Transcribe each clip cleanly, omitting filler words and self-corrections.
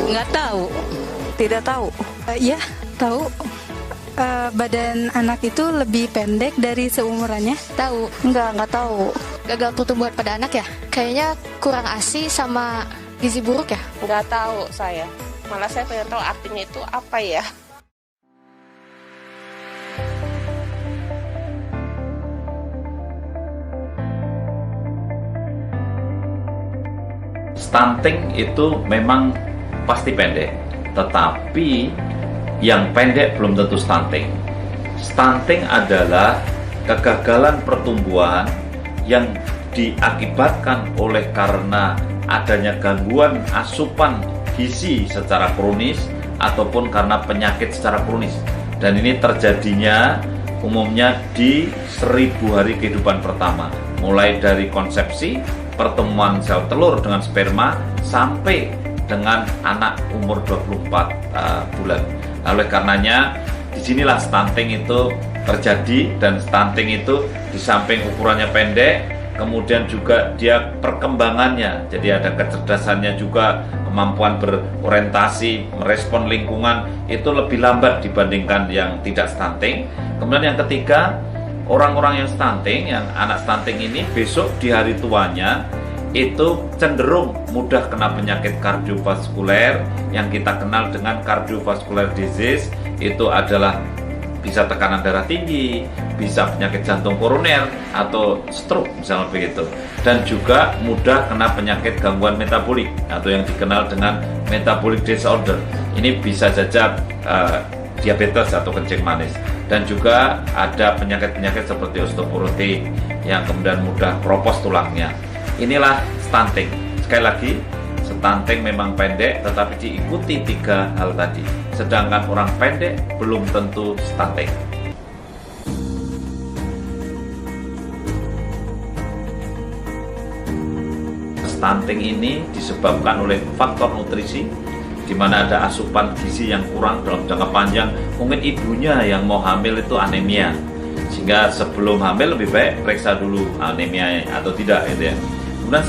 Nggak tahu. Tidak tahu. Ya, tahu. Badan anak itu lebih pendek dari seumurannya. Tahu. Enggak tahu. Gagal pertumbuhan pada anak ya? Kayaknya kurang ASI sama gizi buruk ya? Nggak tahu saya. Malah saya pengen tahu artinya itu apa ya. Stunting itu memang pasti pendek, tetapi yang pendek belum tentu stunting. Stunting adalah kegagalan pertumbuhan yang diakibatkan oleh karena adanya gangguan asupan gizi secara kronis ataupun karena penyakit secara kronis. Dan ini terjadinya umumnya di 1000 hari kehidupan pertama, mulai dari konsepsi, pertemuan sel telur dengan sperma sampai dengan anak umur 24 bulan. Oleh karenanya disinilah stunting itu terjadi, dan stunting itu di samping ukurannya pendek, kemudian juga dia perkembangannya, jadi ada kecerdasannya juga, kemampuan berorientasi, merespon lingkungan itu lebih lambat dibandingkan yang tidak stunting. Kemudian yang ketiga, orang-orang yang stunting, yang anak stunting ini besok di hari tuanya itu cenderung mudah kena penyakit kardiovaskuler yang kita kenal dengan cardiovascular disease. Itu adalah bisa tekanan darah tinggi, bisa penyakit jantung koroner atau stroke misalnya begitu, dan juga mudah kena penyakit gangguan metabolik atau yang dikenal dengan metabolic disorder. Ini bisa saja diabetes atau kencing manis, dan juga ada penyakit-penyakit seperti osteoporosis yang kemudian mudah keropos tulangnya. Inilah stunting. Sekali lagi, stunting memang pendek tetapi diikuti 3 hal tadi. Sedangkan orang pendek belum tentu stunting. Stunting ini disebabkan oleh faktor nutrisi, di mana ada asupan gizi yang kurang dalam jangka panjang. Mungkin ibunya yang mau hamil itu anemia, sehingga sebelum hamil lebih baik periksa dulu anemia atau tidak, gitu ya. Kemudian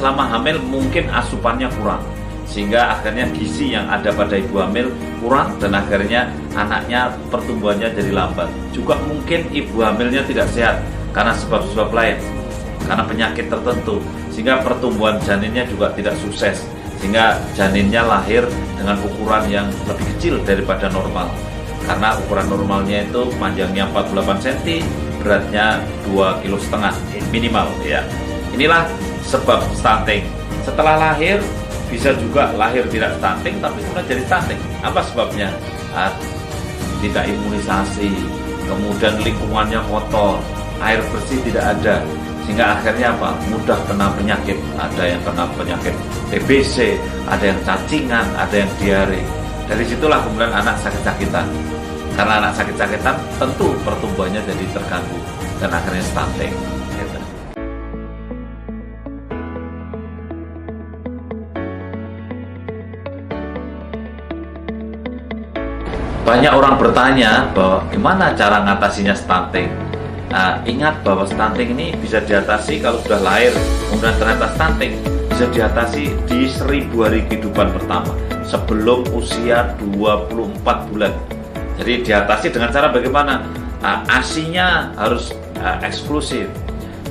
selama hamil mungkin asupannya kurang, sehingga akhirnya gizi yang ada pada ibu hamil kurang, dan akhirnya anaknya pertumbuhannya jadi lambat. Juga mungkin ibu hamilnya tidak sehat karena sebab-sebab lain, karena penyakit tertentu, sehingga pertumbuhan janinnya juga tidak sukses, sehingga janinnya lahir dengan ukuran yang lebih kecil daripada normal. Karena ukuran normalnya itu panjangnya 48 cm, beratnya 2,5 kg minimal, ya. Inilah sebab stunting. Setelah lahir bisa juga lahir tidak stunting tapi kemudian jadi stunting. Apa sebabnya? Tidak imunisasi, kemudian lingkungannya kotor, air bersih tidak ada, sehingga akhirnya apa? Mudah kena penyakit. Ada yang kena penyakit TBC, ada yang cacingan, ada yang diare. Dari situlah kemudian anak sakit-sakitan. Karena anak sakit-sakitan tentu pertumbuhannya jadi terganggu dan akhirnya stunting. Banyak orang bertanya bahwa gimana cara ngatasinya stunting. Nah, ingat bahwa stunting ini bisa diatasi kalau sudah lahir, kemudian ternyata stunting bisa diatasi di 1000 hari kehidupan pertama, sebelum usia 24 bulan. Jadi diatasi dengan cara bagaimana? Nah, ASI-nya harus eksklusif.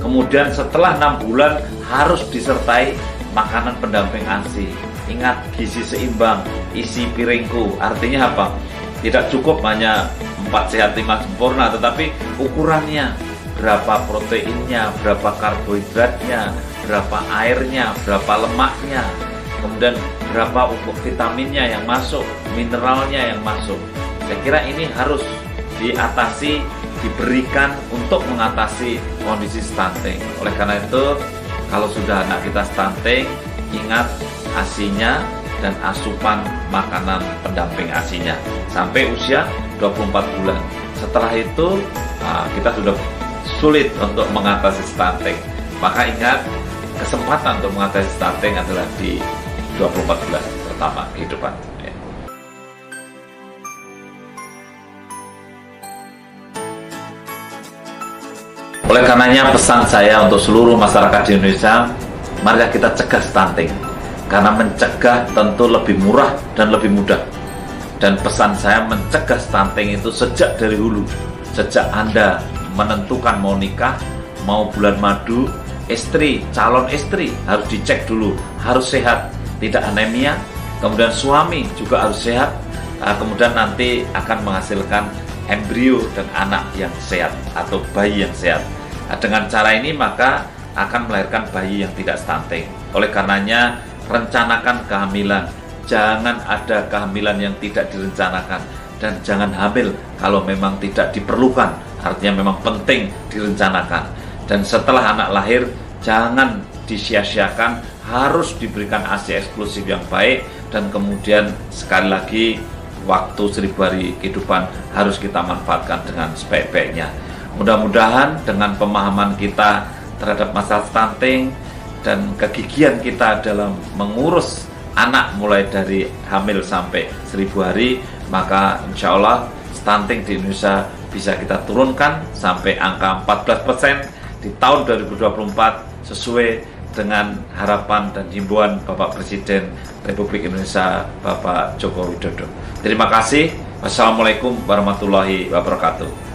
Kemudian setelah 6 bulan harus disertai makanan pendamping ASI. Ingat, gizi seimbang, isi piringku. Artinya apa? Tidak cukup hanya 4 sehat 5 sempurna, tetapi ukurannya, berapa proteinnya, berapa karbohidratnya, berapa airnya, berapa lemaknya, kemudian berapa vitaminnya yang masuk, mineralnya yang masuk. Saya kira ini harus diatasi, diberikan untuk mengatasi kondisi stunting. Oleh karena itu, kalau sudah anak kita stunting, ingat ASI-nya dan asupan makanan pendamping ASI-nya sampai usia 24 bulan. Setelah itu kita sudah sulit untuk mengatasi stunting. Maka ingat, kesempatan untuk mengatasi stunting adalah di 24 bulan pertama kehidupan. Oleh karenanya pesan saya untuk seluruh masyarakat di Indonesia, mari kita cegah stunting. Karena mencegah tentu lebih murah dan lebih mudah. Dan pesan saya, mencegah stunting itu sejak dari hulu. Sejak Anda menentukan mau nikah, mau bulan madu, istri, calon istri harus dicek dulu, harus sehat, tidak anemia. Kemudian suami juga harus sehat. Kemudian nanti akan menghasilkan embrio dan anak yang sehat atau bayi yang sehat. Dengan cara ini maka akan melahirkan bayi yang tidak stunting. Oleh karenanya, rencanakan kehamilan. Jangan ada kehamilan yang tidak direncanakan. Dan jangan hamil kalau memang tidak diperlukan. Artinya memang penting direncanakan. Dan setelah anak lahir, jangan disia-siakan. Harus diberikan ASI eksklusif yang baik. Dan kemudian sekali lagi, waktu 1000 hari kehidupan harus kita manfaatkan dengan sebaik-baiknya. Mudah-mudahan dengan pemahaman kita terhadap masalah stunting dan kegigihan kita dalam mengurus anak mulai dari hamil sampai 1000 hari, maka insya Allah stunting di Indonesia bisa kita turunkan sampai angka 14% di tahun 2024 sesuai dengan harapan dan himbauan Bapak Presiden Republik Indonesia Bapak Joko Widodo. Terima kasih. Wassalamualaikum warahmatullahi wabarakatuh.